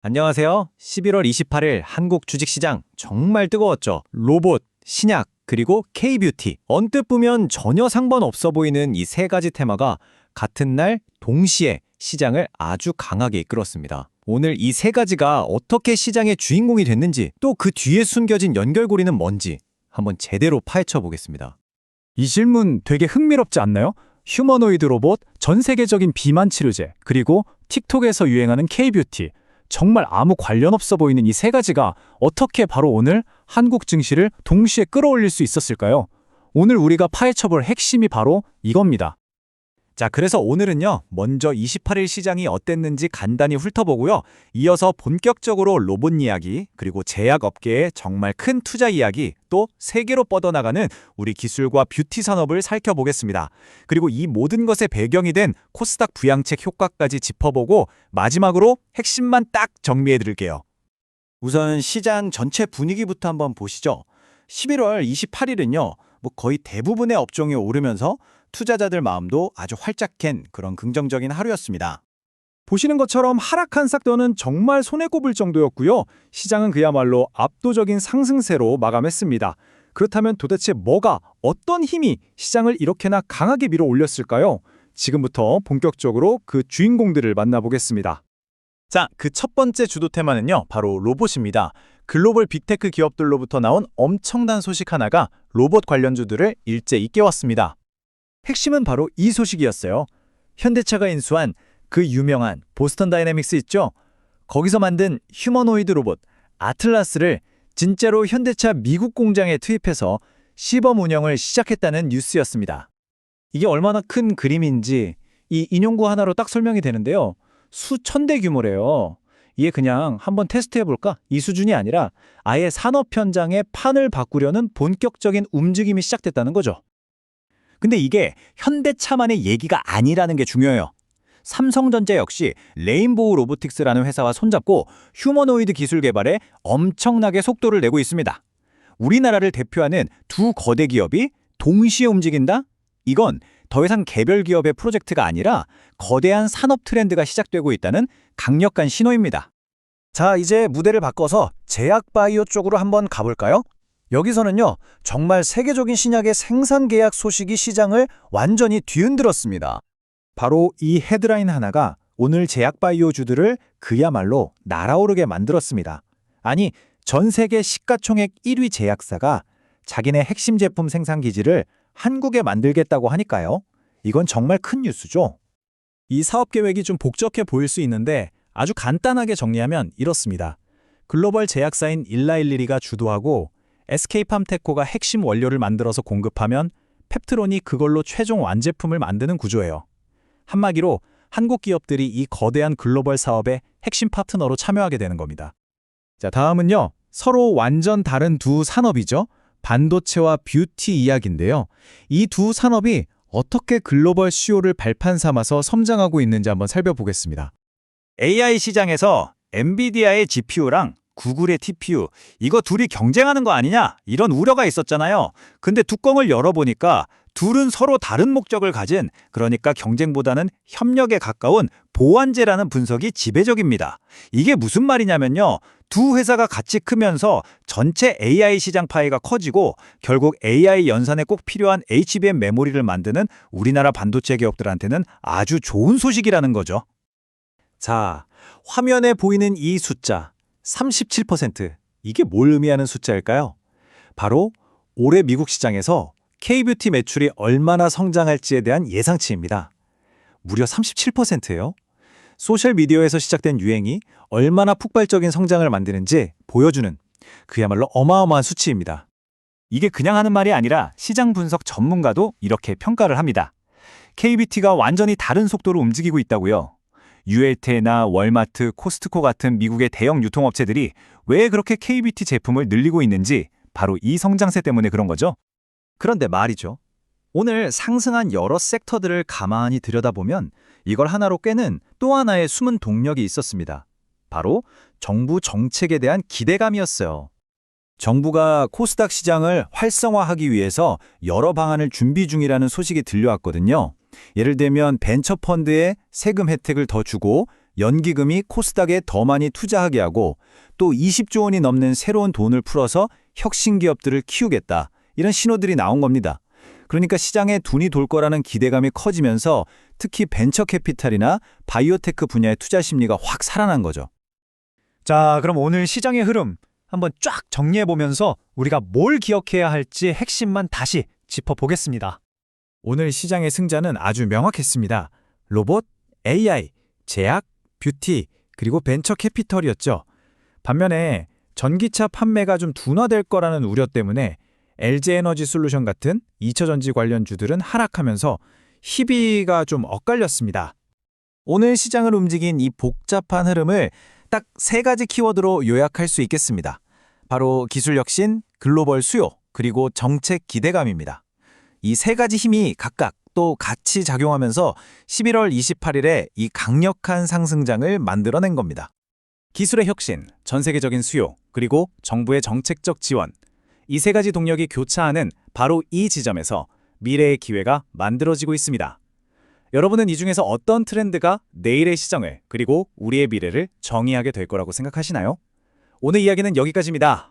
안녕하세요. 11월 28일 한국 주식시장 정말 뜨거웠죠. 로봇, 신약, 그리고 K뷰티. 언뜻 보면 전혀 상관없어 보이는 이 세 가지 테마가 같은 날 동시에 시장을 아주 강하게 이끌었습니다. 오늘 이 세 가지가 어떻게 시장의 주인공이 됐는지, 또 그 뒤에 숨겨진 연결고리는 뭔지 한번 제대로 파헤쳐 보겠습니다. 이 질문 되게 흥미롭지 않나요? 휴머노이드 로봇, 전 세계적인 비만 치료제, 그리고 틱톡에서 유행하는 K뷰티. 정말 아무 관련 없어 보이는 이 세 가지가 어떻게 바로 오늘 한국 증시를 동시에 끌어올릴 수 있었을까요? 오늘 우리가 파헤쳐볼 핵심이 바로 이겁니다. 자, 그래서 오늘은요, 먼저 28일 시장이 어땠는지 간단히 훑어보고요. 이어서 본격적으로 로봇 이야기, 그리고 제약업계의 정말 큰 투자 이야기, 또 세계로 뻗어나가는 우리 기술과 뷰티 산업을 살펴보겠습니다. 그리고 이 모든 것의 배경이 된 코스닥 부양책 효과까지 짚어보고 마지막으로 핵심만 딱 정리해드릴게요. 우선 시장 전체 분위기부터 한번 보시죠. 11월 28일은요, 거의 대부분의 업종이 오르면서 투자자들 마음도 아주 활짝 갠 그런 긍정적인 하루였습니다. 보시는 것처럼 하락한 삭도는 정말 손에 꼽을 정도였고요. 시장은 그야말로 압도적인 상승세로 마감했습니다. 그렇다면 도대체 어떤 힘이 시장을 이렇게나 강하게 밀어 올렸을까요? 지금부터 본격적으로 그 주인공들을 만나보겠습니다. 자, 그 첫 번째 주도 테마는요, 바로 로봇입니다. 글로벌 빅테크 기업들로부터 나온 엄청난 소식 하나가 로봇 관련주들을 일제히 깨웠습니다. 핵심은 바로 이 소식이었어요. 현대차가 인수한 그 유명한 보스턴 다이내믹스 있죠? 거기서 만든 휴머노이드 로봇 아틀라스를 진짜로 현대차 미국 공장에 투입해서 시범 운영을 시작했다는 뉴스였습니다. 이게 얼마나 큰 그림인지 이 인용구 하나로 딱 설명이 되는데요. 수천 대 규모래요. 이게 그냥 한번 테스트해볼까? 이 수준이 아니라 아예 산업 현장의 판을 바꾸려는 본격적인 움직임이 시작됐다는 거죠. 근데 이게 현대차만의 얘기가 아니라는 게 중요해요. 삼성전자 역시 레인보우 로보틱스라는 회사와 손잡고 휴머노이드 기술 개발에 엄청나게 속도를 내고 있습니다. 우리나라를 대표하는 두 거대 기업이 동시에 움직인다? 이건 더 이상 개별 기업의 프로젝트가 아니라 거대한 산업 트렌드가 시작되고 있다는 강력한 신호입니다. 자, 이제 무대를 바꿔서 제약 바이오 쪽으로 한번 가볼까요? 여기서는요, 정말 세계적인 신약의 생산 계약 소식이 시장을 완전히 뒤흔들었습니다. 바로 이 헤드라인 하나가 오늘 제약 바이오주들을 그야말로 날아오르게 만들었습니다. 아니, 전 세계 시가총액 1위 제약사가 자기네 핵심 제품 생산 기지를 한국에 만들겠다고 하니까요. 이건 정말 큰 뉴스죠. 이 사업 계획이 좀 복잡해 보일 수 있는데 아주 간단하게 정리하면 이렇습니다. 글로벌 제약사인 일라일리리가 주도하고 SK팜테코가 핵심 원료를 만들어서 공급하면 펩트론이 그걸로 최종 완제품을 만드는 구조예요. 한마디로 한국 기업들이 이 거대한 글로벌 사업의 핵심 파트너로 참여하게 되는 겁니다. 자, 다음은요. 서로 완전 다른 두 산업이죠. 반도체와 뷰티 이야기인데요. 이 두 산업이 어떻게 글로벌 수요를 발판 삼아서 성장하고 있는지 한번 살펴보겠습니다. AI 시장에서 엔비디아의 GPU랑 구글의 TPU, 이거 둘이 경쟁하는 거 아니냐? 이런 우려가 있었잖아요. 근데 뚜껑을 열어보니까 둘은 서로 다른 목적을 가진, 그러니까 경쟁보다는 협력에 가까운 보완제라는 분석이 지배적입니다. 이게 무슨 말이냐면요. 두 회사가 같이 크면서 전체 AI 시장 파이가 커지고 결국 AI 연산에 꼭 필요한 HBM 메모리를 만드는 우리나라 반도체 기업들한테는 아주 좋은 소식이라는 거죠. 자, 화면에 보이는 이 숫자 37%, 이게 뭘 의미하는 숫자일까요? 바로 올해 미국 시장에서 K뷰티 매출이 얼마나 성장할지에 대한 예상치입니다. 무려 37%예요. 소셜미디어에서 시작된 유행이 얼마나 폭발적인 성장을 만드는지 보여주는 그야말로 어마어마한 수치입니다. 이게 그냥 하는 말이 아니라 시장 분석 전문가도 이렇게 평가를 합니다. K뷰티가 완전히 다른 속도로 움직이고 있다고요. ULT나 월마트, 코스트코 같은 미국의 대형 유통업체들이 왜 그렇게 K뷰티 제품을 늘리고 있는지 바로 이 성장세 때문에 그런 거죠. 그런데 말이죠. 오늘 상승한 여러 섹터들을 가만히 들여다보면 이걸 하나로 꿰는 또 하나의 숨은 동력이 있었습니다. 바로 정부 정책에 대한 기대감이었어요. 정부가 코스닥 시장을 활성화하기 위해서 여러 방안을 준비 중이라는 소식이 들려왔거든요. 예를 들면 벤처펀드에 세금 혜택을 더 주고 연기금이 코스닥에 더 많이 투자하게 하고 또 20조 원이 넘는 새로운 돈을 풀어서 혁신 기업들을 키우겠다. 이런 신호들이 나온 겁니다. 그러니까 시장에 돈이 돌 거라는 기대감이 커지면서 특히 벤처 캐피탈이나 바이오테크 분야의 투자 심리가 확 살아난 거죠. 자, 그럼 오늘 시장의 흐름 한번 쫙 정리해보면서 우리가 뭘 기억해야 할지 핵심만 다시 짚어보겠습니다. 오늘 시장의 승자는 아주 명확했습니다. 로봇, AI, 제약, 뷰티, 그리고 벤처 캐피털이었죠. 반면에 전기차 판매가 좀 둔화될 거라는 우려 때문에 LG에너지 솔루션 같은 2차전지 관련주들은 하락하면서 희비가 좀 엇갈렸습니다. 오늘 시장을 움직인 이 복잡한 흐름을 딱 세 가지 키워드로 요약할 수 있겠습니다. 바로 기술 혁신, 글로벌 수요, 그리고 정책 기대감입니다. 이 세 가지 힘이 각각 또 같이 작용하면서 11월 28일에 이 강력한 상승장을 만들어낸 겁니다. 기술의 혁신, 전 세계적인 수요, 그리고 정부의 정책적 지원. 이 세 가지 동력이 교차하는 바로 이 지점에서 미래의 기회가 만들어지고 있습니다. 여러분은 이 중에서 어떤 트렌드가 내일의 시장을 그리고 우리의 미래를 정의하게 될 거라고 생각하시나요? 오늘 이야기는 여기까지입니다.